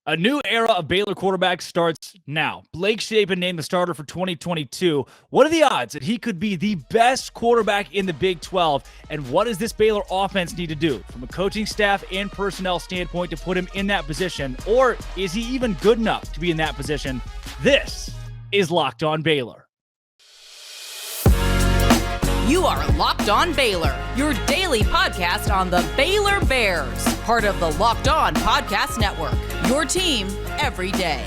A new era of Baylor quarterbacks starts now. Blake Shapen named the starter for 2022. What are the odds that he could be the best quarterback in the Big 12? And what does this Baylor offense need to do from a coaching staff and personnel standpoint to put him in that position? Or is he even good enough to be in that position? This is Locked On Baylor. You are Locked On Baylor, your daily podcast on the Baylor Bears, part of the Locked On Podcast Network, your team every day.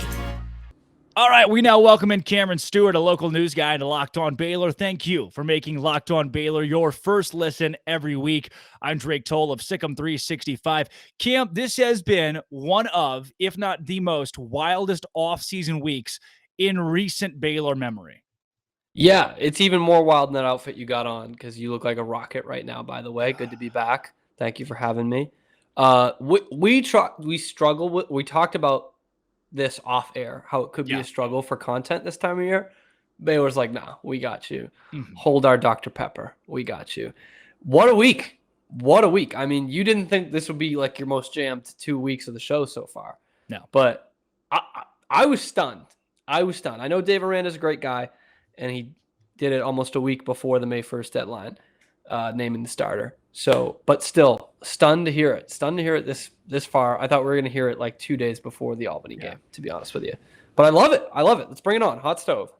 All right, we now welcome in Cameron Stuart, a local news guy into Locked On Baylor. Thank you for making Locked On Baylor your first listen every week. I'm Drake Toll of Sikkim 365. Cam, this has been one of, if not the most wildest offseason weeks in recent Baylor memory. Yeah, it's even more wild than that outfit you got on because you look like a rocket right now, by the way. Good to be back. Thank you for having me. We talked about this off air, how it could be a struggle for content this time of year. Baylor's like, nah, we got you. Hold our Dr. Pepper. We got you. What a week. What a week. I mean, you didn't think this would be like your most jammed 2 weeks of the show so far. No. But I was stunned. I know Dave Aranda is a great guy. And he did it almost a week before the May 1st deadline, naming the starter. So, but still, stunned to hear it. Stunned to hear it this far. I thought we were going to hear it like 2 days before the Albany game, to be honest with you. But I love it. Let's bring it on. Hot stove.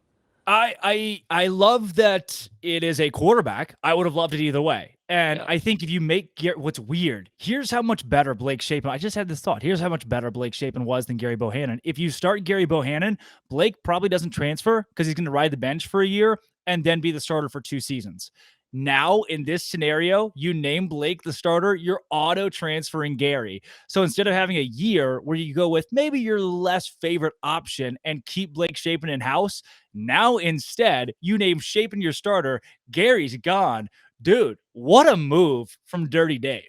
I love that it is a quarterback. I would have loved it either way. And I think if you make what's weird, here's how much better Blake Shapen. I just had this thought. Here's how much better Blake Shapen was than Gary Bohannon. If you start Gary Bohannon, Blake probably doesn't transfer because he's going to ride the bench for a year and then be the starter for 2 seasons. Now, in this scenario, you name Blake the starter, you're auto-transferring Gary. So instead of having a year where you go with maybe your less favorite option and keep Blake Shapen in-house, now instead, you name Shapen your starter, Gary's gone. Dude, what a move from Dirty Dave.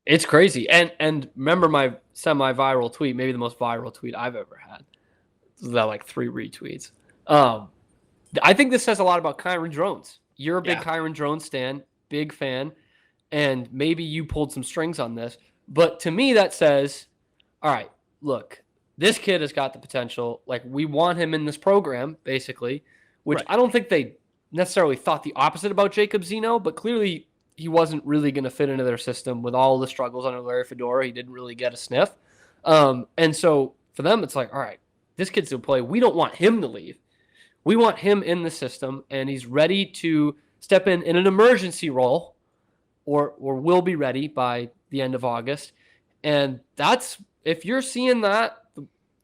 It's crazy. And remember my semi-viral tweet, maybe the most viral tweet I've ever had. That like 3 retweets. I think this says a lot about Kyron Drones. You're a big Kyron Drones stan, big fan, and maybe you pulled some strings on this. But to me, that says, all right, look, this kid has got the potential. Like, we want him in this program, basically, which I don't think they necessarily thought the opposite about Jacob Zeno, but clearly he wasn't really going to fit into their system with all the struggles under Larry Fedora. He didn't really get a sniff. And so for them, it's like, all right, this kid's going to play. We don't want him to leave. We want him in the system, and he's ready to step in an emergency role or will be ready by the end of August. And that's, if you're seeing that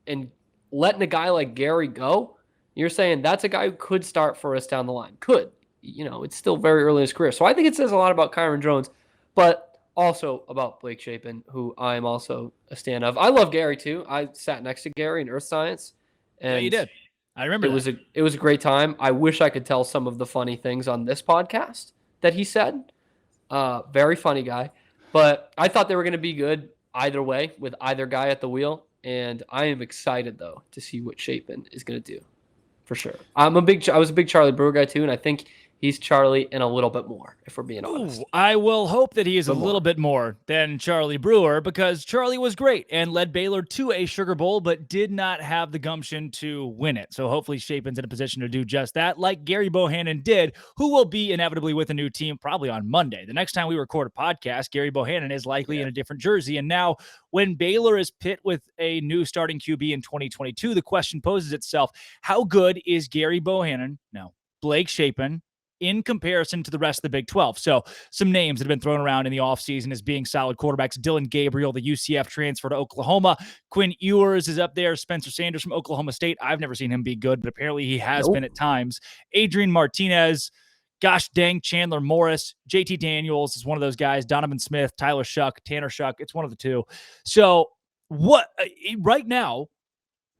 and letting a guy like Gary go, you're saying that's a guy who could start for us down the line. Could. It's still very early in his career. So I think it says a lot about Kyron Drones, but also about Blake Shapen, who I'm also a stan of. I love Gary, too. I sat next to Gary in Earth Science. And you did. I remember it was a great time. I wish I could tell some of the funny things on this podcast that he said. Very funny guy. But I thought they were going to be good either way with either guy at the wheel. And I am excited, though, to see what Shapen is going to do. For sure. I was a big Charlie Brewer guy, too, and I think he's Charlie and a little bit more, if we're being honest. I will hope that he is a little bit more than Charlie Brewer, because Charlie was great and led Baylor to a Sugar Bowl, but did not have the gumption to win it. So hopefully Shapen's in a position to do just that, like Gary Bohannon did, who will be inevitably with a new team probably on Monday. The next time we record a podcast, Gary Bohannon is likely in a different jersey. And now when Baylor is pit with a new starting QB in 2022, the question poses itself, how good is Gary Bohannon, Blake Shapen, in comparison to the rest of the Big 12. So some names that have been thrown around in the offseason as being solid quarterbacks. Dylan Gabriel, the UCF transfer to Oklahoma. Quinn Ewers is up there. Spencer Sanders from Oklahoma State. I've never seen him be good, but apparently he has been at times. Adrian Martinez, gosh dang, Chandler Morris. JT Daniels is one of those guys. Donovan Smith, Tyler Shuck, Tanner Shuck. It's one of the two. So what right now,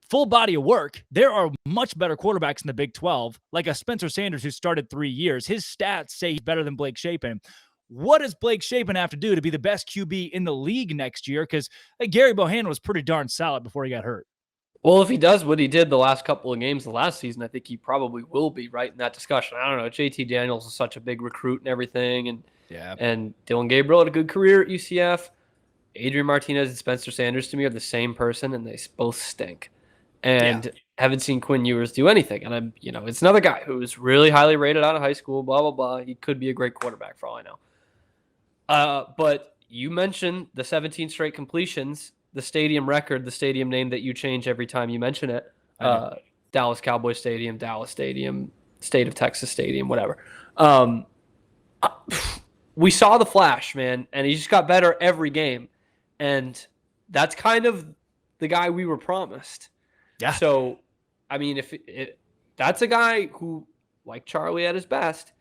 full body of work, there are much better quarterbacks in the Big 12, like a Spencer Sanders who started 3 years. His stats say he's better than Blake Shapen. What does Blake Shapen have to do to be the best QB in the league next year? Because Gary Bohannon was pretty darn solid before he got hurt. Well, if he does what he did the last couple of games of last season, I think he probably will be right in that discussion. I don't know. JT Daniels is such a big recruit and everything. And Dylan Gabriel had a good career at UCF. Adrian Martinez and Spencer Sanders to me are the same person, and they both stink. And haven't seen Quinn Ewers do anything. And it's another guy who's really highly rated out of high school, blah, blah, blah. He could be a great quarterback for all I know. But you mentioned the 17 straight completions, the stadium record, the stadium name that you change every time you mention it. Dallas Cowboy Stadium, Dallas Stadium, State of Texas Stadium, whatever. We saw the flash, man, and he just got better every game. And that's kind of the guy we were promised. Yeah. So, I mean, if that's a guy who, like Charlie at his best,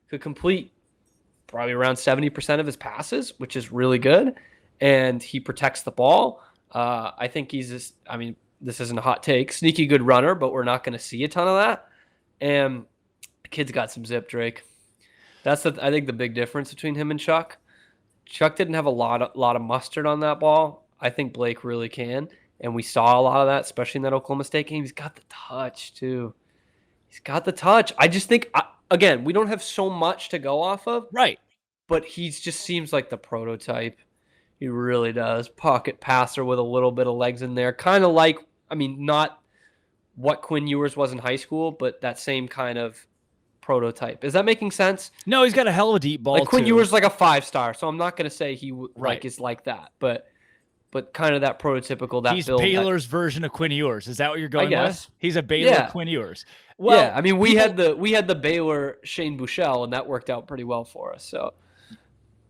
could complete probably around 70% of his passes, which is really good, and he protects the ball. I think he's this isn't a hot take, sneaky good runner, but we're not going to see a ton of that. And the kid's got some zip, Drake. That's I think the big difference between him and Chuck. Chuck didn't have a lot of mustard on that ball. I think Blake really can. And we saw a lot of that, especially in that Oklahoma State game. He's got the touch, too. He's got the touch. I just think, again, we don't have so much to go off of. Right. But he just seems like the prototype. He really does. Pocket passer with a little bit of legs in there. Kind of like, not what Quinn Ewers was in high school, but that same kind of prototype. Is that making sense? No, he's got a hell of a deep ball, like Quinn too. Ewers like a 5-star, so I'm not going to say he is like that. But kind of that prototypical, that he's build. Baylor's version of Quinn Ewers. Is that what you're going with? He's a Baylor Quinn Ewers. Well, yeah, we had the Baylor Shane Buechele, and that worked out pretty well for us. So,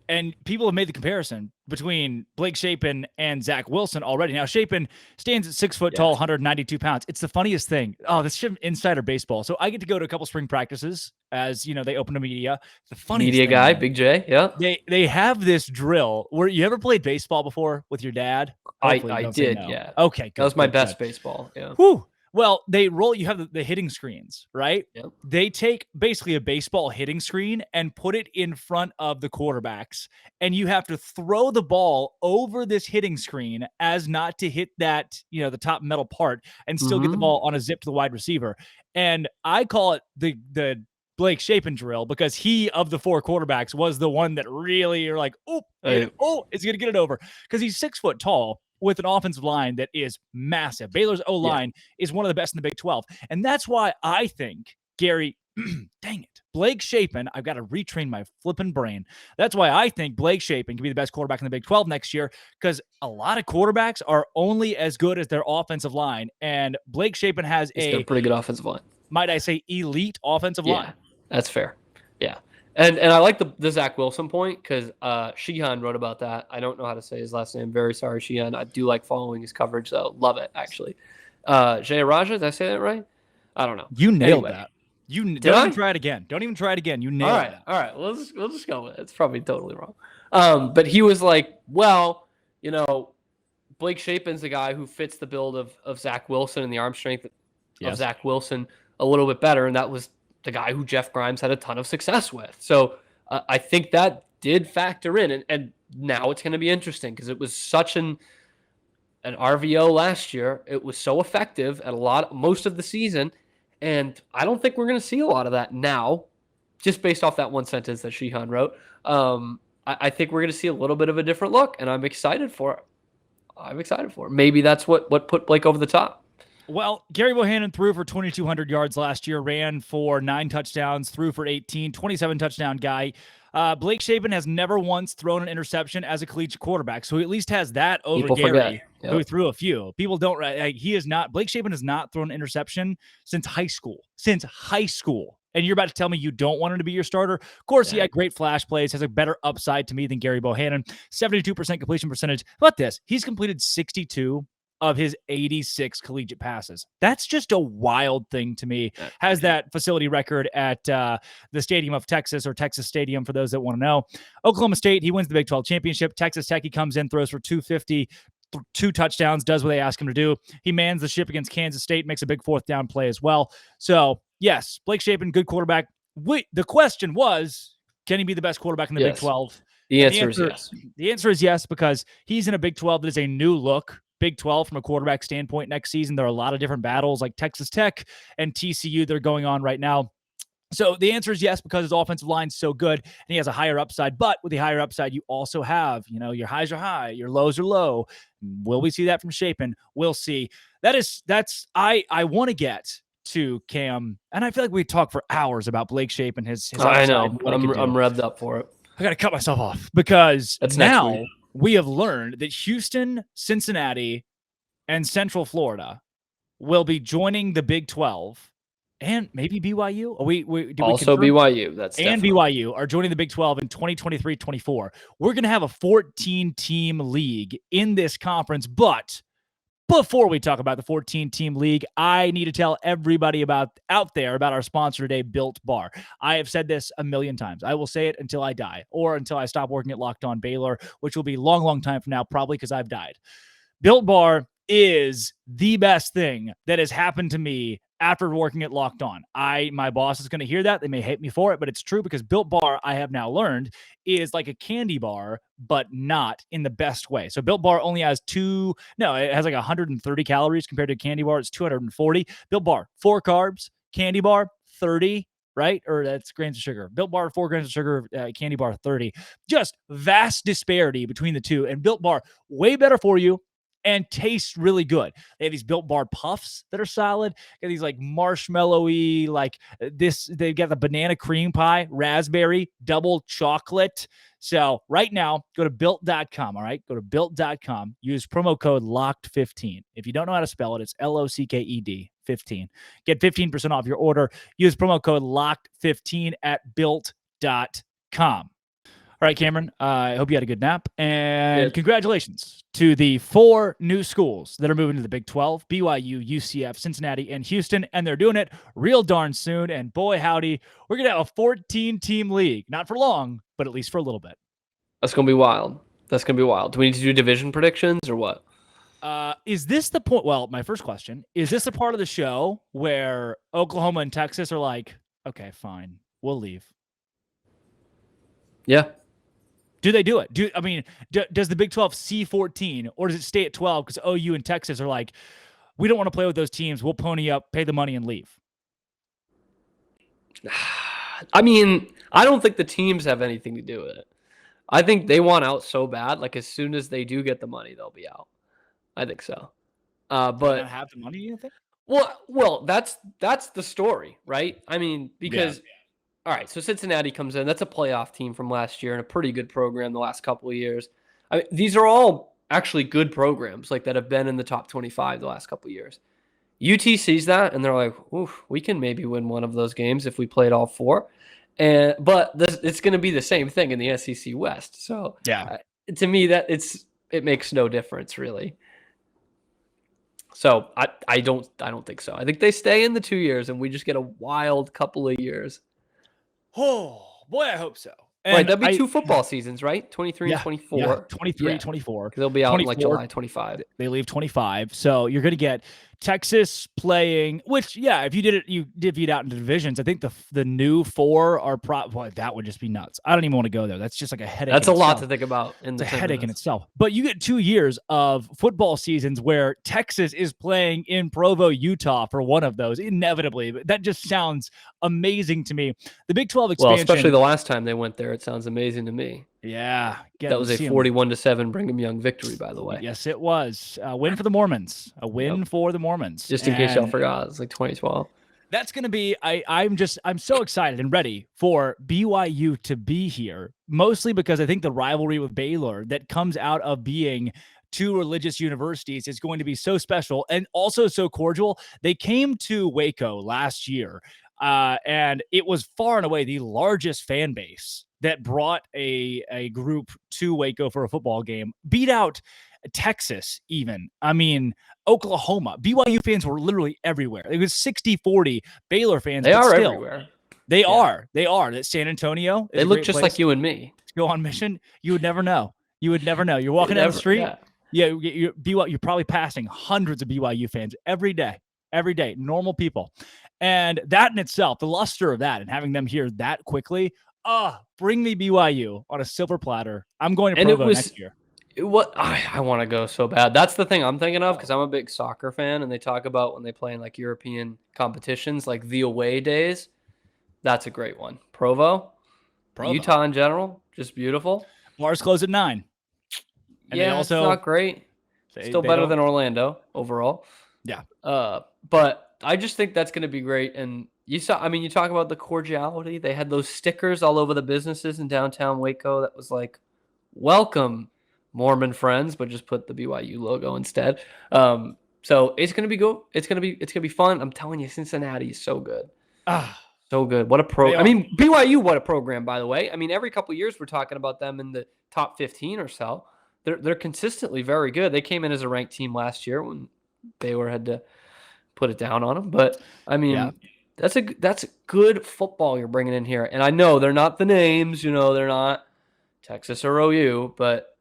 and people have made the comparison between Blake Shapen and Zach Wilson already. Now, Shapen stands at 6 foot tall, 192 pounds. It's the funniest thing. Oh, this is insider baseball. So I get to go to a couple spring practices as they open to media. The funniest media thing, guy, man, Big J. Yeah, they have this drill where you ever played baseball before with your dad? I did. No. Yeah. Okay. Good, that was my best baseball. Yeah. Whew. Well, you have the hitting screens, right? Yep. They take basically a baseball hitting screen and put it in front of the quarterbacks. And you have to throw the ball over this hitting screen as not to hit that, the top metal part and still get the ball on a zip to the wide receiver. And I call it the Blake Shapen drill because he, of the 4 quarterbacks, was the one that really you're like, is going to get it over because he's 6 foot tall with an offensive line that is massive. Baylor's O-line is one of the best in the Big 12. And that's why I think, Gary, dang it, Blake Shapen, I've got to retrain my flipping brain. That's why I think Blake Shapen can be the best quarterback in the Big 12 next year because a lot of quarterbacks are only as good as their offensive line. And Blake Shapen has a pretty good offensive line. Might I say elite offensive line. That's fair. Yeah. And I like the Zach Wilson point because Sheehan wrote about that. I don't know how to say his last name. Very sorry, Sheehan. I do like following his coverage, though. Love it, actually. Jay Raja, did I say that right? I don't know. You nailed that. Don't even try it again. Don't even try it again. You nailed it. All right. We'll just go with it. It's probably totally wrong. But he was like, well, Blake Shapen's the guy who fits the build of Zach Wilson and the arm strength of Zach Wilson a little bit better, and that was the guy who Jeff Grimes had a ton of success with. So I think that did factor in. And now it's going to be interesting because it was such an RVO last year. It was so effective at most of the season. And I don't think we're going to see a lot of that now, just based off that one sentence that Sheehan wrote. I think we're going to see a little bit of a different look, and I'm excited for it. Maybe that's what put Blake over the top. Well, Gary Bohannon threw for 2,200 yards last year, ran for 9 touchdowns, threw for 18, 27 touchdown guy. Blake Shapen has never once thrown an interception as a collegiate quarterback, so he at least has that over People Gary, forget. who threw a few. People don't. Blake Shapen has not thrown an interception since high school. And you're about to tell me you don't want him to be your starter? Of course, he had great flash plays, has a better upside to me than Gary Bohannon. 72% completion percentage. How about this? He's completed 62 of his 86 collegiate passes. That's just a wild thing to me. Has that facility record at the Stadium of Texas, or Texas Stadium for those that want to know. Oklahoma State, he wins the Big 12 championship. Texas Tech, he comes in, throws for 250, 2 touchdowns, does what they ask him to do. He mans the ship against Kansas State, makes a big 4th down play as well. So, yes, Blake Shapen, good quarterback. The question was, can he be the best quarterback in the Big 12? The answer is yes. The answer is yes, because he's in a Big 12 that is a new look Big 12 from a quarterback standpoint next season. There are a lot of different battles like Texas Tech and TCU that are going on right now. So the answer is yes, because his offensive line's so good and he has a higher upside. But with the higher upside, you also have, your highs are high, your lows are low. Will we see that from Shapen? We'll see. I want to get to Cam, and I feel like we talk for hours about Blake Shapen, his upside. I know. And what I'm he could do. revved up for it. I got to cut myself off because That's next now week. we have learned that Houston, Cincinnati, and Central Florida will be joining the Big 12. And maybe BYU. Also BYU. That's and definitely. BYU are joining the Big 12 in 2023-24. We're going to have a 14-team league in this conference. But before we talk about the 14-team league, I need to tell everybody out there about our sponsor today, Built Bar. I have said this a million times. I will say it until I die or until I stop working at Locked On Baylor, which will be a long, long time from now, probably because I've died. Built Bar is the best thing that has happened to me after working at Locked On. My boss is going to hear that. They may hate me for it, but it's true because Built Bar, I have now learned, is like a candy bar, but not in the best way. So Built Bar only has it has like 130 calories compared to a candy bar. It's 240. Built Bar, 4 carbs, candy bar, 30, right? Or that's grams of sugar. Built Bar, 4 grams of sugar, candy bar, 30. Just vast disparity between the two. And Built Bar, way better for you and tastes really good. They have these Built Bar puffs that are solid. Got these like marshmallowy, like this. They've got the banana cream pie, raspberry, double chocolate. So right now, go to built.com. All right, go to built.com. Use promo code LOCKED15. If you don't know how to spell it, it's LOCKED 15. Get 15% off your order. Use promo code LOCKED15 at built.com. All right, Cameron, I hope you had a good nap. And Congratulations to the 4 new schools that are moving to the Big 12, BYU, UCF, Cincinnati, and Houston. And they're doing it real darn soon. And boy, howdy, we're going to have a 14-team league. Not for long, but at least for a little bit. That's going to be wild. Do we need to do division predictions or what? Is this the point? Well, my first question, is this a part of the show where Oklahoma and Texas are like, okay, fine, we'll leave? Yeah. Do they do it? Does the Big 12 see 14 or does it stay at 12 because OU and Texas are like, we don't want to play with those teams. We'll pony up, pay the money, and leave? I mean, I don't think the teams have anything to do with it. I think they want out so bad. Like as soon as they do get the money, they'll be out. I think so. But they don't have the money, you think? Well, that's the story, right? I mean, because. Yeah. All right, so Cincinnati comes in. That's a playoff team from last year and a pretty good program the last couple of years. These are all actually good programs like that have been in the top 25 the last couple of years. UT sees that, and they're like, oof, we can maybe win one of those games if we played all 4. But it's going to be the same thing in the SEC West. So yeah, to me, it makes no difference, really. So I don't think so. I think they stay in the 2 years, and we just get a wild couple of years. Oh, boy, I hope so. And right, that'd be 2 football seasons, right? 23 and 24. Yeah, 23, 24. Because they'll be out in like July 25. They leave 25. So you're going to get Texas playing, which, yeah, if you did it, you divvied out into divisions. I think the new 4 are that would just be nuts. I don't even want to go there. That's just like a headache. That's a lot to think about. It's a headache in itself. But you get 2 years of football seasons where Texas is playing in Provo, Utah for one of those, inevitably. But that just sounds amazing to me. The Big 12 expansion. Well, especially the last time they went there, it sounds amazing to me. Yeah. That was a 41-7 Brigham Young victory, by the way. Yes, it was. A win for the Mormons. A win for the Mormons. Just in case y'all forgot, it's like 2012. That's going to be, I'm so excited and ready for BYU to be here, mostly because I think the rivalry with Baylor that comes out of being 2 religious universities is going to be so special and also so cordial. They came to Waco last year, and it was far and away the largest fan base that brought a group to Waco for a football game, beat out Texas even. I mean, Oklahoma. BYU fans were literally everywhere. It was 60-40 Baylor fans. They are everywhere. They are. That San Antonio. They look just like you and me. To go on mission, you would never know. You're walking down the street. Yeah, you're probably passing hundreds of BYU fans every day. Normal people. And that in itself, the luster of that and having them here that quickly, bring me BYU on a silver platter. I'm going to Provo next year. I want to go so bad. That's the thing I'm thinking of because I'm a big soccer fan, and they talk about when they play in like European competitions, like the away days. That's a great one. Provo. Utah in general, just beautiful. Bars close at 9. And yeah, they also, it's not great. Still better than Orlando overall. Yeah. But I just think that's going to be great. And you talk about the cordiality. They had those stickers all over the businesses in downtown Waco that was like, welcome, Mormon friends, but just put the BYU logo instead. So it's going to be good. It's going to be fun. I'm telling you, Cincinnati is so good. So good. What a BYU, what a program, by the way. I mean, every couple of years we're talking about them in the top 15 or so. They're consistently very good. They came in as a ranked team last year when Baylor had to put it down on them. But I mean, that's a good football you're bringing in here. And I know they're not the names, they're not Texas or OU, but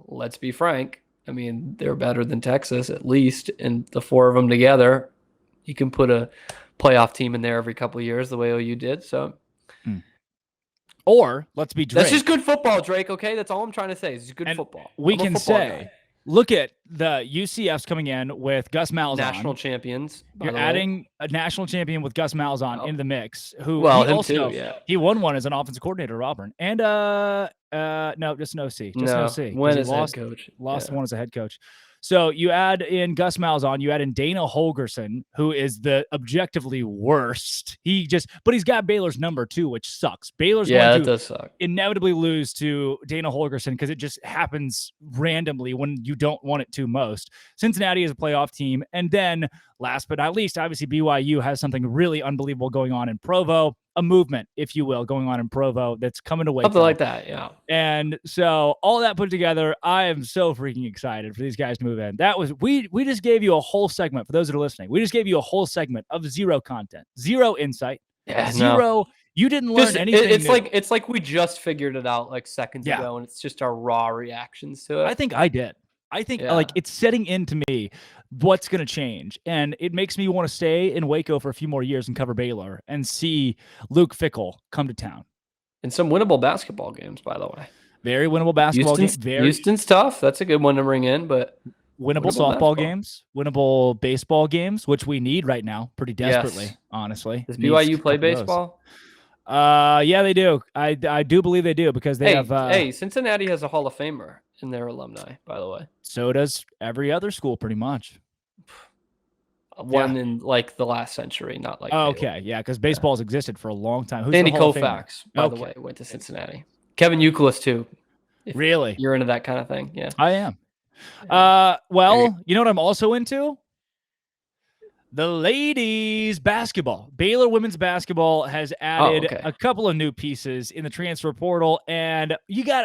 let's be frank. I mean, they're better than Texas, at least, and the four of them together, you can put a playoff team in there every couple of years the way OU did. So, or let's be Drake. That's just good football, Drake. Okay, that's all I'm trying to say. It's good football. We can say, look at the UCFs coming in with Gus Malzahn, national champions. You're adding a national champion with Gus Malzahn into the mix. Who he won one as an offensive coordinator, Auburn, and no, just an OC, OC. When is head coach? Lost one as a head coach. So you add in Gus Malzahn, you add in Dana Holgerson, who is the objectively worst. But he's got Baylor's number too, which sucks. Baylor's going to inevitably lose to Dana Holgerson because it just happens randomly when you don't want it to most. Cincinnati is a playoff team. And then last but not least, obviously BYU has something really unbelievable going on in Provo. A movement, if you will, going on in Provo that's coming to Waco. Something like that, yeah. And so all that put together, I am so freaking excited for these guys to move in. That was we just gave you a whole segment for those that are listening. We just gave you a whole segment of zero content, zero insight, zero. No. You didn't learn anything. It's like we just figured it out like seconds ago, and it's just our raw reactions to it. I think I did. I think like it's setting into me what's going to change. And it makes me want to stay in Waco for a few more years and cover Baylor and see Luke Fickell come to town. And some winnable basketball games, by the way. Very winnable basketball games. Houston's tough. That's a good one to bring in, but winnable softball games, winnable baseball games, which we need right now pretty desperately, honestly. Does BYU play baseball? Yeah, they do. I do believe they do because they have. Cincinnati has a Hall of Famer in their alumni, by the way. So does every other school, pretty much. One in like the last century, not like. Oh, okay, yeah, because baseball's existed for a long time. Who's Andy Koufax, by the way, went to Cincinnati. Kevin Youkilis too. Really? You're into that kind of thing, yeah. I am. Well, you know what I'm also into? The ladies basketball. Baylor women's basketball has added a couple of new pieces in the transfer portal. And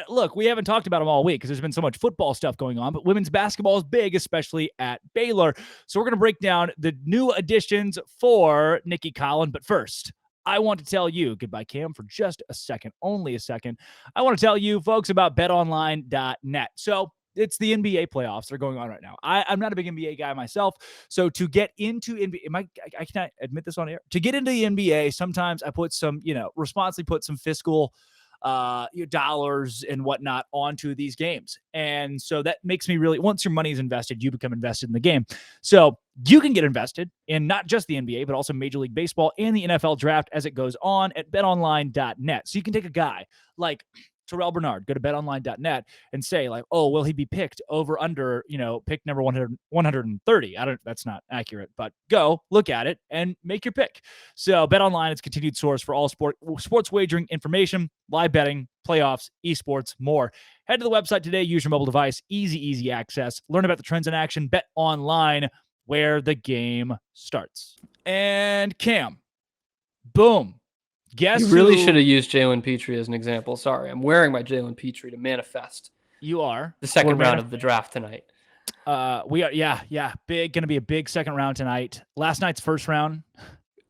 look, we haven't talked about them all week because there's been so much football stuff going on, but women's basketball is big, especially at Baylor. So we're going to break down the new additions for Nikki Collin. But first, I want to tell you, goodbye, Cam, for just a second, only a second. I want to tell you folks about betonline.net. So it's the NBA playoffs that are going on right now. I'm not a big NBA guy myself. So to get into NBA, I cannot admit this on air. To get into the NBA, sometimes I put some, responsibly put some fiscal dollars and whatnot onto these games. And so that makes me really, once your money is invested, you become invested in the game. So you can get invested in not just the NBA, but also Major League Baseball and the NFL draft as it goes on at betonline.net. So you can take a guy like Terrell Bernard, go to betonline.net and say like, oh, will he be picked over under, pick number 130? That's not accurate, but go look at it and make your pick. So BetOnline is a continued source for all sports wagering information, live betting, playoffs, esports, more. Head to the website today, use your mobile device, easy access, learn about the trends in action, BetOnline, where the game starts. And Cam, boom. Guess you really should have used Jalen Petrie as an example. Sorry, I'm wearing my Jalen Petrie to manifest. You are the second round of the draft tonight. We are, yeah, big. Going to be a big second round tonight. Last night's first round,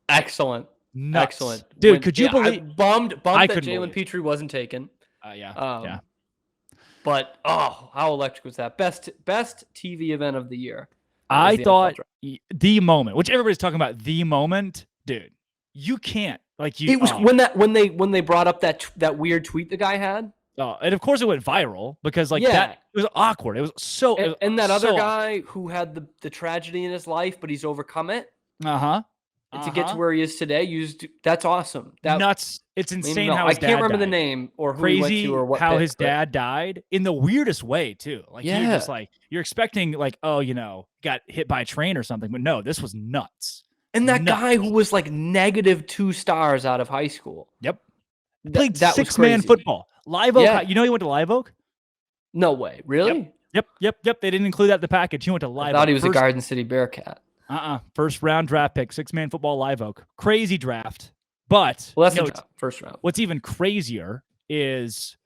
excellent, excellent, dude. Could you believe? Bummed that Jalen Petrie wasn't taken. Yeah. But how electric was that? Best TV event of the year. I thought the moment, which everybody's talking about, the moment, dude. You can't. It was when they brought up that weird tweet the guy had. Oh, and of course it went viral because that it was awkward. It was so and that other guy who had the tragedy in his life, but he's overcome it. Uh-huh. to get to where he is today. That's awesome. Nuts. It's insane how I his dad can't remember died. the name or who Crazy he went to or what how pick, his dad died in the weirdest way too. Like you're just like you're expecting like, oh, got hit by a train or something, but no, this was nuts. And that guy who was like -2 stars out of high school. Yep. Played that was six-man crazy. football. Live Oak. He went to Live Oak? No way. Really? Yep. They didn't include that in the package. He went to Live Oak. I thought he was a Garden City Bearcat. First round draft pick, 6-man football, Live Oak. Crazy draft. But that's the draft, first round. What's even crazier is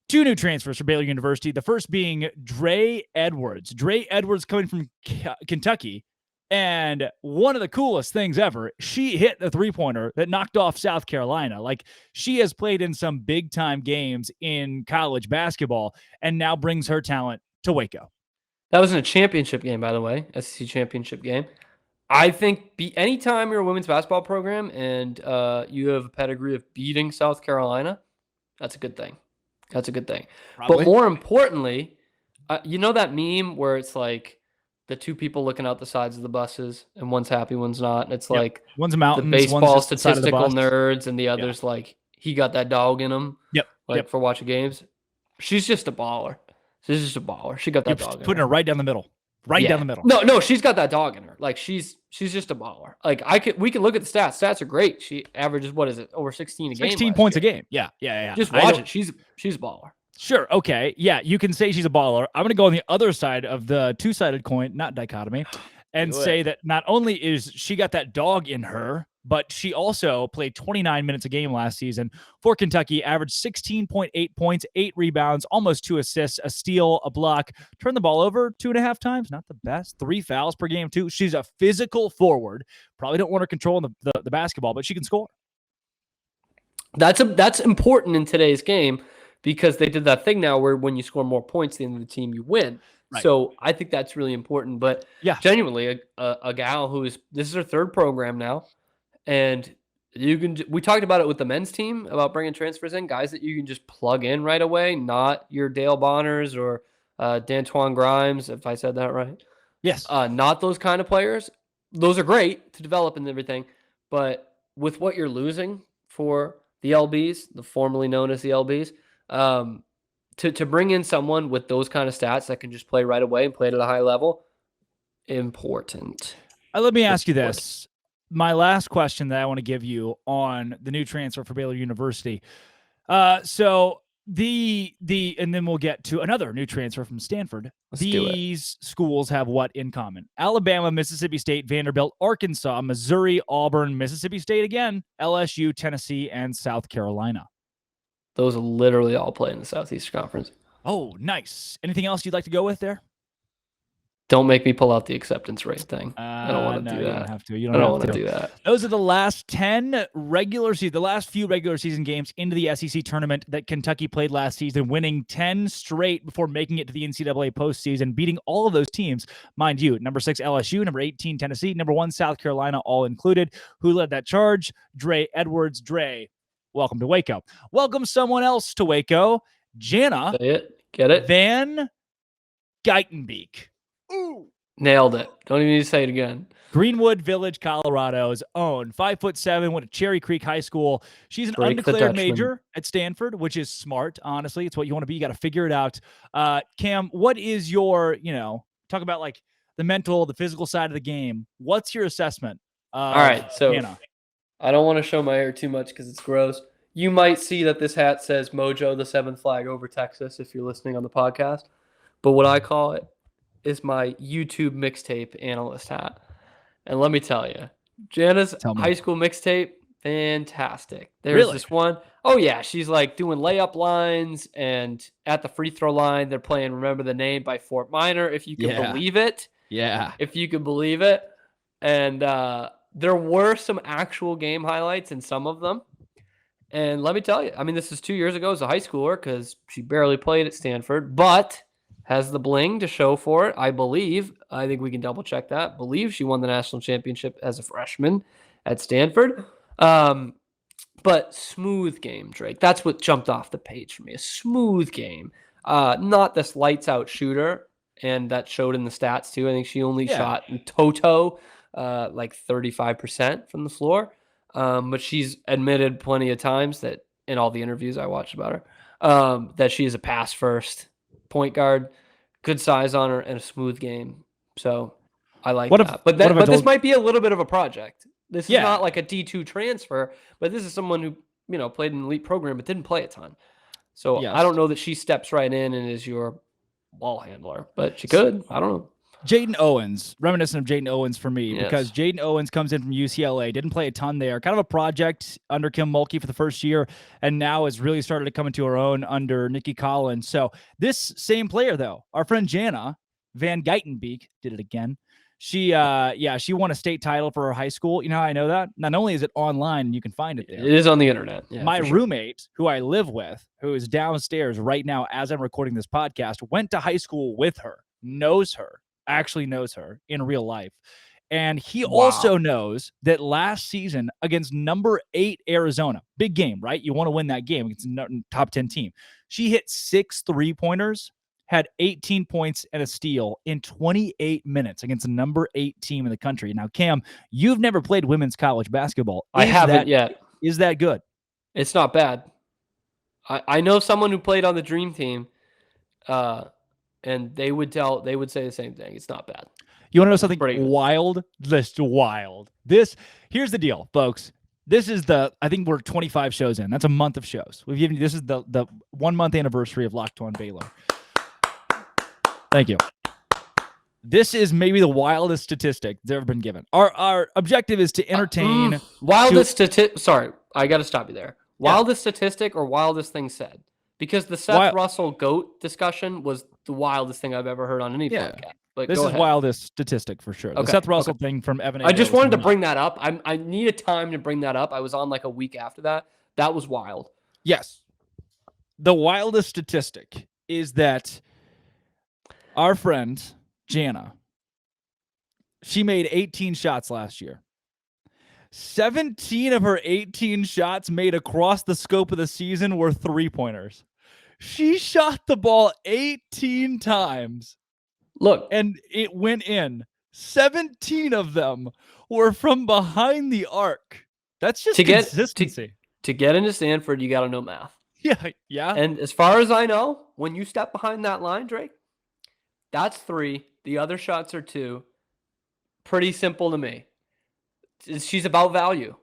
2 new transfers for Baylor University. The first being Dre Edwards. Dre Edwards coming from Kentucky. And one of the coolest things ever, she hit a 3-pointer that knocked off South Carolina. Like, she has played in some big-time games in college basketball and now brings her talent to Waco. That was in a championship game, by the way, SEC championship game. I think anytime you're a women's basketball program and you have a pedigree of beating South Carolina, that's a good thing. That's a good thing. Probably. But more importantly, you know that meme where it's like the 2 people looking out the sides of the buses and one's happy, one's not. And it's like one's mountains, the baseball one's statistical nerds and the other's like he got that dog in him. For watching games. She's just a baller. She's just a baller. She got that dog in her. Putting her right down the middle. Down the middle. No, she's got that dog in her. Like she's just a baller. Like we can look at the stats. Stats are great. She averages over 16 a game. 16 points a game. Yeah. Just watch it. She's a baller. Sure. Okay. Yeah, you can say she's a baller. I'm going to go on the other side of the 2-sided coin, not dichotomy, and say that not only is she got that dog in her, but she also played 29 minutes a game last season for Kentucky, averaged 16.8 points, 8 rebounds, almost 2 assists, a steal, a block, turned the ball over 2.5 times. Not the best. 3 fouls per game, too. She's a physical forward. Probably don't want her controlling the basketball, but she can score. That's important in today's game because they did that thing now where when you score more points than the team, you win. Right. So I think that's really important. But genuinely, a gal this is her 3rd program now. And we talked about it with the men's team about bringing transfers in, guys that you can just plug in right away, not your Dale Bonners or D'Antoine Grimes, if I said that right. Yes. Not those kind of players. Those are great to develop and everything. But with what you're losing for the LBs, the formerly known as the LBs, to bring in someone with those kind of stats that can just play right away and play at a high level, important. Let me ask you this. My last question that I want to give you on the new transfer for Baylor University. So and then we'll get to another new transfer from Stanford. These schools have what in common? Alabama, Mississippi State, Vanderbilt, Arkansas, Missouri, Auburn, Mississippi State again, LSU, Tennessee, and South Carolina. Those literally all play in the Southeastern Conference. Oh, nice. Anything else you'd like to go with there? Don't make me pull out the acceptance rate thing. I don't want to do that. You don't have to. I don't want to do that. Those are the last 10 the last few regular season games into the SEC tournament that Kentucky played last season, winning 10 straight before making it to the NCAA postseason, beating all of those teams, mind you. Number 6 LSU, number 18 Tennessee, number 1 South Carolina, all included. Who led that charge? Dre Edwards. Dre, welcome to Waco. Welcome someone else to Waco. Jana. Say it. Get it? Van Geitenbeek. Ooh. Nailed it. Don't even need to say it again. Greenwood Village, Colorado's own. 5'7", went to Cherry Creek High School. She's an undeclared major at Stanford, which is smart, honestly. It's what you want to be. You got to figure it out. Cam, what is your, talk about like the mental, the physical side of the game. What's your assessment? All right. So Hannah? I don't want to show my hair too much because it's gross. You might see that this hat says Mojo, the 7th flag over Texas, if you're listening on the podcast. But what I call it is my YouTube mixtape analyst hat. And let me tell you, Jana's high school mixtape, fantastic. There's this one. Oh, yeah. She's like doing layup lines, and at the free throw line, they're playing Remember the Name by Fort Minor, if you can believe it. Yeah. If you can believe it. And there were some actual game highlights in some of them. And let me tell you, I mean, this is 2 years ago as a high schooler because she barely played at Stanford, but has the bling to show for it, I believe. I think we can double check that. Believe she won the national championship as a freshman at Stanford. But smooth game, Drake. That's what jumped off the page for me. A smooth game. Not this lights out shooter, and that showed in the stats too. I think she only shot in toto like 35% from the floor. But she's admitted plenty of times that in all the interviews I watched about her, that she is a pass first point guard, good size on her, and a smooth game. So I like that. But this might be a little bit of a project. This is not like a D2 transfer, but this is someone who, played in an elite program but didn't play a ton. So I don't know that she steps right in and is your ball handler, but she could. I don't know. Jaden Owens, reminiscent of Jaden Owens for me, because Jaden Owens comes in from UCLA, didn't play a ton there, kind of a project under Kim Mulkey for the first year, and now has really started to come into her own under Nikki Collins. So this same player, though, our friend Jana Van Geitenbeek, did it again. She won a state title for her high school. You know how I know that? Not only is it online, you can find it there. It is on the internet. Yeah, my roommate, who I live with, who is downstairs right now as I'm recording this podcast, went to high school with her, actually knows her in real life. And he also knows that last season against number 8 Arizona, big game, right? You want to win that game against a top 10 team. She hit 6 3-pointers, had 18 points and a steal in 28 minutes against the number 8 team in the country. Now, Cam, you've never played women's college basketball. I haven't yet. Is that good? It's not bad. I know someone who played on the dream team, and they would say the same thing. It's not bad. You want to know something wild? Just wild. Here's the deal, folks. This is I think we're 25 shows in. That's a month of shows. This is the 1 month anniversary of Locked On Baylor. Thank you. This is maybe the wildest statistic that's ever been given. Our objective is to entertain. Wildest statistic. Sorry, I got to stop you there. Wildest statistic or wildest thing said? Because the Seth Russell GOAT discussion was the wildest thing I've ever heard on any podcast. But this is wildest statistic for sure. The Seth Russell thing from Evan. I just wanted to bring that up. I needed time to bring that up. I was on like a week after that. That was wild. Yes. The wildest statistic is that our friend Jana, she made 18 shots last year. 17 of her 18 shots made across the scope of the season were 3-pointers. She shot the ball 18 times. Look, and it went in. 17 of them were from behind the arc. That's just consistency. To get into Stanford, you got to know math. Yeah. And as far as I know, when you step behind that line, Drake, that's 3. The other shots are 2. Pretty simple to me. She's about value.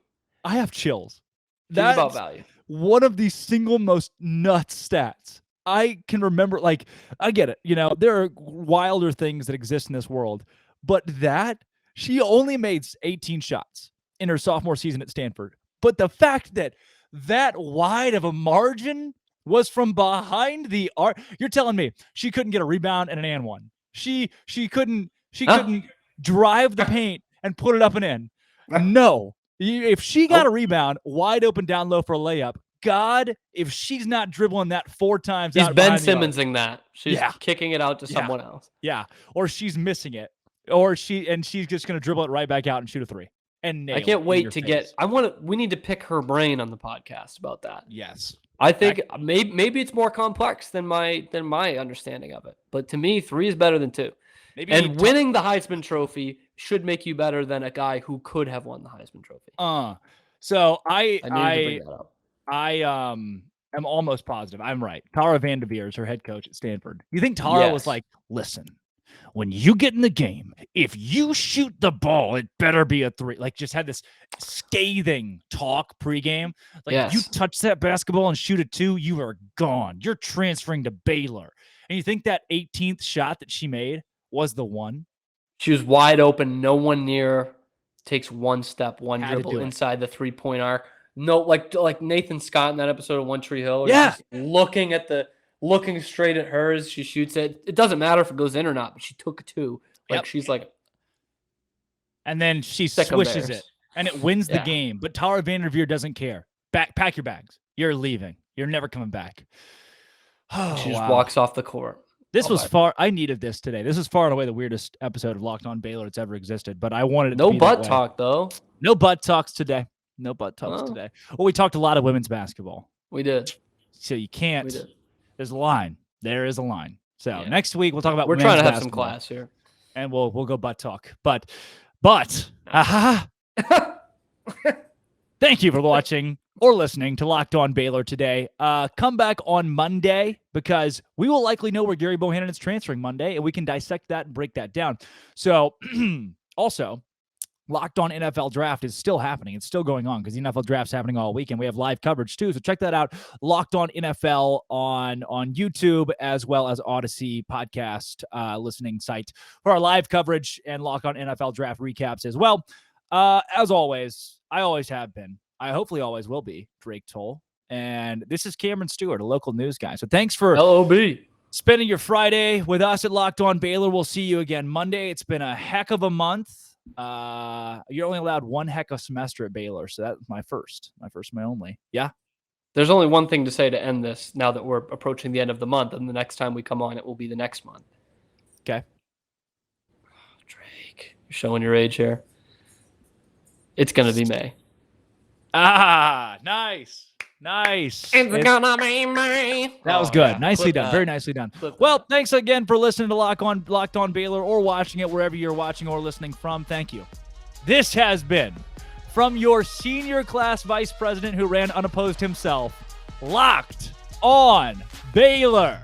I have chills. That's about value. One of the single most nuts stats I can remember. Like, I get it. There are wilder things that exist in this world, but she only made 18 shots in her sophomore season at Stanford. But the fact that wide of a margin was from behind the arc. You're telling me she couldn't get a rebound and an and one. She couldn't drive the paint and put it up and in. No. If she got a rebound wide open down low for a layup, God, if she's not dribbling that 4 times, she's Ben Simmonsing that. She's kicking it out to someone else. Yeah, or she's missing it, or she's just going to dribble it right back out and shoot a 3. And nail I can't it wait to get. We need to pick her brain on the podcast about that. Yes, I think maybe it's more complex than my understanding of it. But to me, 3 is better than 2. And winning the Heisman Trophy should make you better than a guy who could have won the Heisman Trophy. So I needed to bring that up. I am almost positive I'm right. Tara Vanderveer is her head coach at Stanford. You think Tara was like, listen, when you get in the game, if you shoot the ball, it better be a 3. Like, just had this scathing talk pregame. Like, you touch that basketball and shoot it 2, you are gone. You're transferring to Baylor. And you think that 18th shot that she made was the one? She was wide open, no one near, takes one step, one dribble inside the 3-point arc. No, like Nathan Scott in that episode of One Tree Hill. Just looking straight at hers. She shoots it. It doesn't matter if it goes in or not, but she took 2. She's like. And then she swishes it, and it wins the game. But Tara Vanderveer doesn't care. Pack your bags. You're leaving. You're never coming back. She just walks off the court. This was far. I needed this today. This is far and away the weirdest episode of Locked On Baylor that's ever existed. But I wanted it to be butt talk though. No butt talks today. No butt talks today. Well, we talked a lot of women's basketball. We did. So you can't. There's a line. There is a line. So next week we'll talk about. We're trying to have some class here, and we'll go butt talk. But But, thank you for watching or listening to Locked On Baylor today. Come back on Monday because we will likely know where Gary Bohannon is transferring Monday, and we can dissect that and break that down. So, also, Locked On NFL Draft is still happening. It's still going on because the NFL Draft's happening all weekend. We have live coverage too, so check that out. Locked On NFL on YouTube as well as Odyssey podcast listening site for our live coverage and Locked On NFL Draft recaps as well. As always, I always have been. I hopefully always will be Drake Toll. And this is Cameron Stuart, a local news guy. So thanks for LOB spending your Friday with us at Locked On Baylor. We'll see you again Monday. It's been a heck of a month. You're only allowed one heck of semester at Baylor, so that's my first, my only. Yeah. There's only one thing to say to end this now that we're approaching the end of the month, and the next time we come on, it will be the next month. Okay. Drake, you're showing your age here. It's gonna be May. Nice. It's gonna be May. That was good. Nicely done. Very nicely done. Well, thanks again for listening to Locked On Baylor or watching it wherever you're watching or listening from. Thank you. This has been from your senior class vice president who ran unopposed himself, Locked On Baylor.